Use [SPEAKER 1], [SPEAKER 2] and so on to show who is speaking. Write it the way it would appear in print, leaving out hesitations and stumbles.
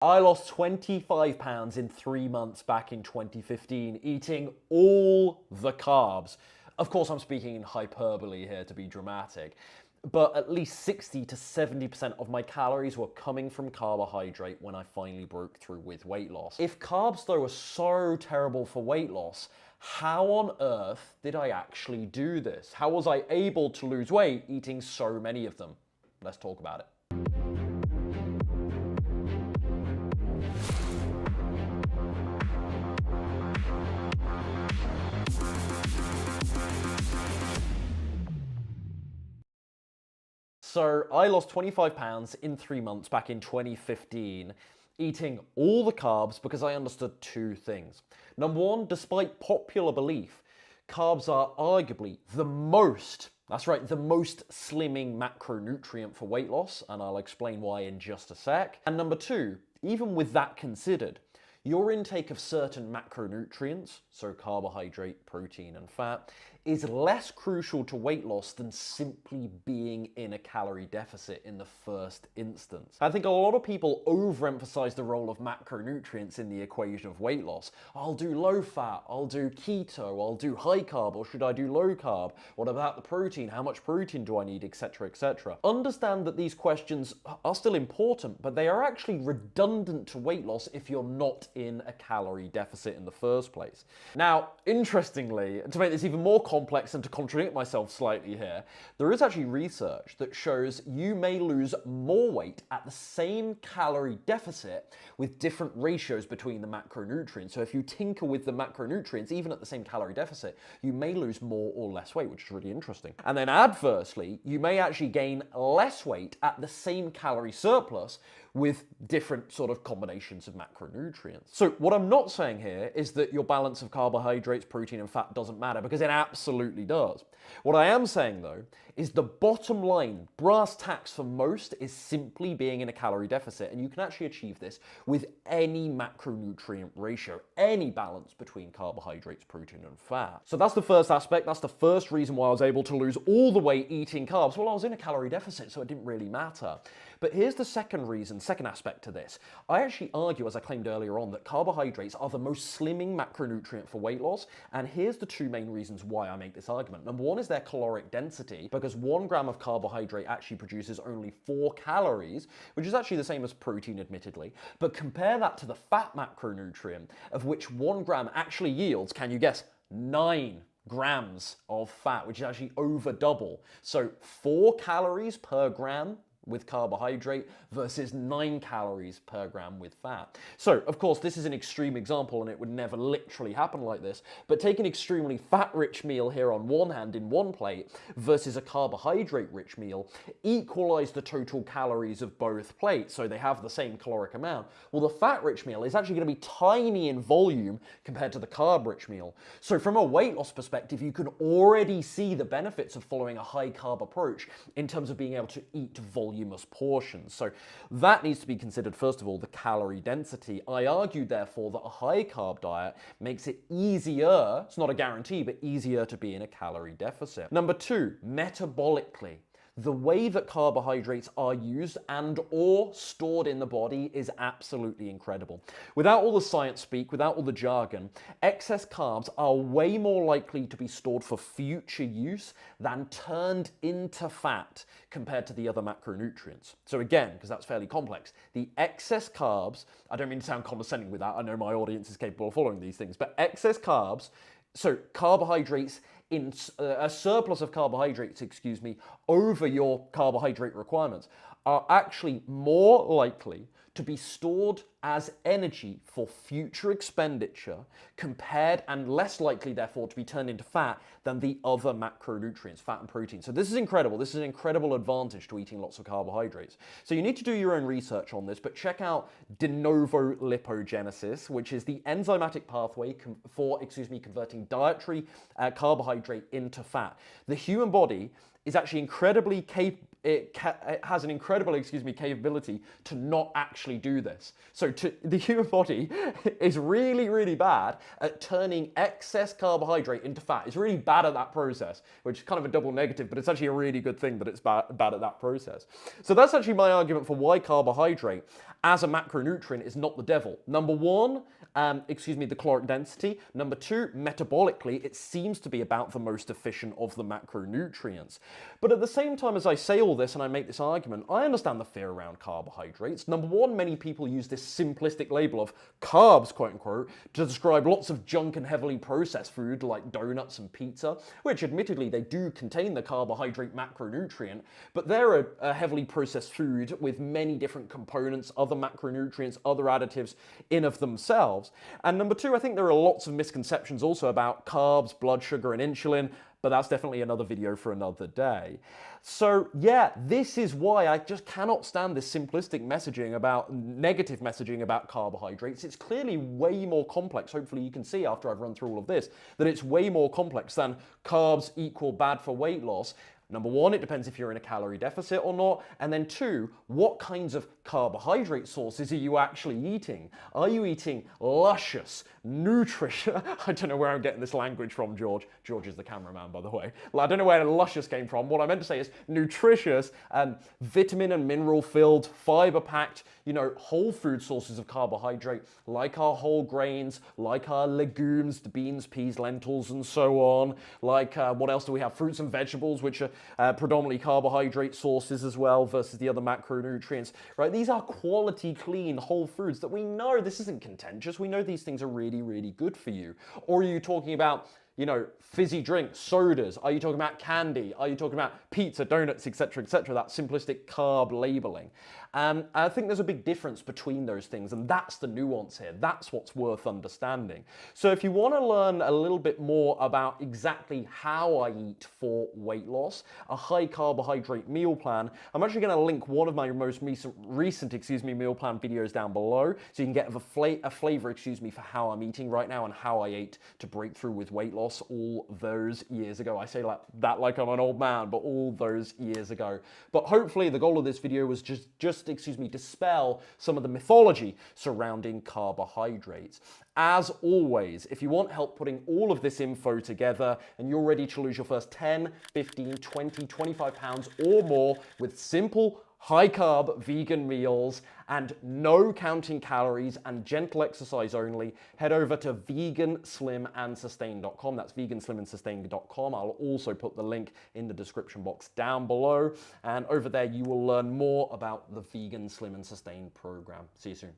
[SPEAKER 1] I lost 25 pounds in 3 months back in 2015, eating all the carbs. Of course, I'm speaking in hyperbole here to be dramatic, but at least 60 to 70% of my calories were coming from carbohydrate when I finally broke through with weight loss. If carbs, though, are so terrible for weight loss, how on earth did I actually do this? How was I able to lose weight eating so many of them? Let's talk about it. So I lost 25 pounds in 3 months back in 2015, eating all the carbs because I understood two things. Number one, despite popular belief, carbs are arguably the most, that's right, the most slimming macronutrient for weight loss, and I'll explain why in just a sec. And number two, even with that considered, your intake of certain macronutrients, so carbohydrate, protein, and fat, is less crucial to weight loss than simply being in a calorie deficit in the first instance. I think a lot of people overemphasize the role of macronutrients in the equation of weight loss. I'll do low fat, I'll do keto, I'll do high carb, or should I do low carb? What about the protein? How much protein do I need, etc., etc. Understand that these questions are still important, but they are actually redundant to weight loss if you're not in a calorie deficit in the first place. Now, interestingly, to make this even more complex and to contradict myself slightly here, there is actually research that shows you may lose more weight at the same calorie deficit with different ratios between the macronutrients. So if you tinker with the macronutrients, even at the same calorie deficit, you may lose more or less weight, which is really interesting. And then adversely, you may actually gain less weight at the same calorie surplus with different sort of combinations of macronutrients. So what I'm not saying here is that your balance of carbohydrates, protein, and fat doesn't matter, because it absolutely does. What I am saying, though, is the bottom line, brass tacks for most, is simply being in a calorie deficit, and you can actually achieve this with any macronutrient ratio, any balance between carbohydrates, protein, and fat. So that's the first aspect. That's the first reason why I was able to lose all the weight eating carbs. Well, I was in a calorie deficit, so it didn't really matter. But here's the second reason, second aspect to this. I actually argue, as I claimed earlier on, that carbohydrates are the most slimming macronutrient for weight loss, and here's the two main reasons why I make this argument. Number one is their caloric density, because 1 gram of carbohydrate actually produces only 4 calories, which is actually the same as protein, admittedly. But compare that to the fat macronutrient, of which 1 gram actually yields, can you guess, 9 grams of fat, which is actually over double. So 4 calories per gram with carbohydrate versus 9 calories per gram with fat. So, of course, this is an extreme example and it would never literally happen like this, but take an extremely fat-rich meal here on one hand in one plate versus a carbohydrate-rich meal, equalize the total calories of both plates so they have the same caloric amount. Well, the fat-rich meal is actually going to be tiny in volume compared to the carb-rich meal. So from a weight loss perspective, you can already see the benefits of following a high-carb approach in terms of being able to eat voluminous portions. So that needs to be considered, first of all, the calorie density. I argue, therefore, that a high-carb diet makes it easier, it's not a guarantee, but easier to be in a calorie deficit. Number two, metabolically. The way that carbohydrates are used and or stored in the body is absolutely incredible. Without all the science speak, without all the jargon, excess carbs are way more likely to be stored for future use than turned into fat compared to the other macronutrients. So again, because that's fairly complex, the excess carbs, I don't mean to sound condescending with that, I know my audience is capable of following these things, but excess carbs, so carbohydrates, in a surplus of carbohydrates, over your carbohydrate requirements are actually more likely to be stored as energy for future expenditure compared and less likely, therefore, to be turned into fat than the other macronutrients, fat and protein. So this is incredible. This is an incredible advantage to eating lots of carbohydrates. So you need to do your own research on this, but check out de novo lipogenesis, which is the enzymatic pathway for converting dietary carbohydrate into fat. The human body is actually incredibly it has an incredible, capability to not actually do this. So the human body is really, really bad at turning excess carbohydrate into fat. It's really bad at that process, which is kind of a double negative, but it's actually a really good thing that it's bad at that process. So that's actually my argument for why carbohydrate as a macronutrient is not the devil. Number one, the caloric density. Number two, metabolically, it seems to be about the most efficient of the macronutrients. But at the same time as I say all this and I make this argument, I understand the fear around carbohydrates. Number one, many people use this simplistic label of carbs, quote unquote, to describe lots of junk and heavily processed food like donuts and pizza, which admittedly they do contain the carbohydrate macronutrient, but they're a heavily processed food with many different components, other macronutrients, other additives in of themselves. And number two, I think there are lots of misconceptions also about carbs, blood sugar, and insulin, but that's definitely another video for another day. So yeah, this is why I just cannot stand this simplistic messaging about, negative messaging about carbohydrates. It's clearly way more complex. Hopefully you can see after I've run through all of this, that it's way more complex than carbs equal bad for weight loss. Number one, it depends if you're in a calorie deficit or not. And then two, what kinds of carbohydrate sources are you actually eating? Are you eating luscious, nutritious, I don't know where I'm getting this language from, George. George is the cameraman, by the way. I don't know where luscious came from. What I meant to say is nutritious, vitamin and mineral filled, fiber packed, whole food sources of carbohydrate, like our whole grains, like our legumes, the beans, peas, lentils, and so on. Like, what else do we have? Fruits and vegetables, which are predominantly carbohydrate sources as well versus the other macronutrients, right? These are quality, clean, whole foods that we know, this isn't contentious, we know these things are really, really good for you. Or are you talking about, fizzy drinks, sodas? Are you talking about candy? Are you talking about pizza, donuts, etc., etc.? That simplistic carb labeling. I think there's a big difference between those things, and that's the nuance here. That's what's worth understanding. So if you want to learn a little bit more about exactly how I eat for weight loss, a high carbohydrate meal plan, I'm actually going to link one of my most recent meal plan videos down below, so you can get a flavor, for how I'm eating right now and how I ate to break through with weight loss all those years ago. I say that like I'm an old man, but all those years ago. But hopefully the goal of this video was just dispel some of the mythology surrounding carbohydrates. As always, if you want help putting all of this info together and you're ready to lose your first 10, 15, 20, 25 pounds or more with simple, high-carb vegan meals and no counting calories and gentle exercise only, head over to veganslimandsustain.com. That's veganslimandsustain.com. I'll also put the link in the description box down below. And over there, you will learn more about the Vegan Slim and Sustain program. See you soon.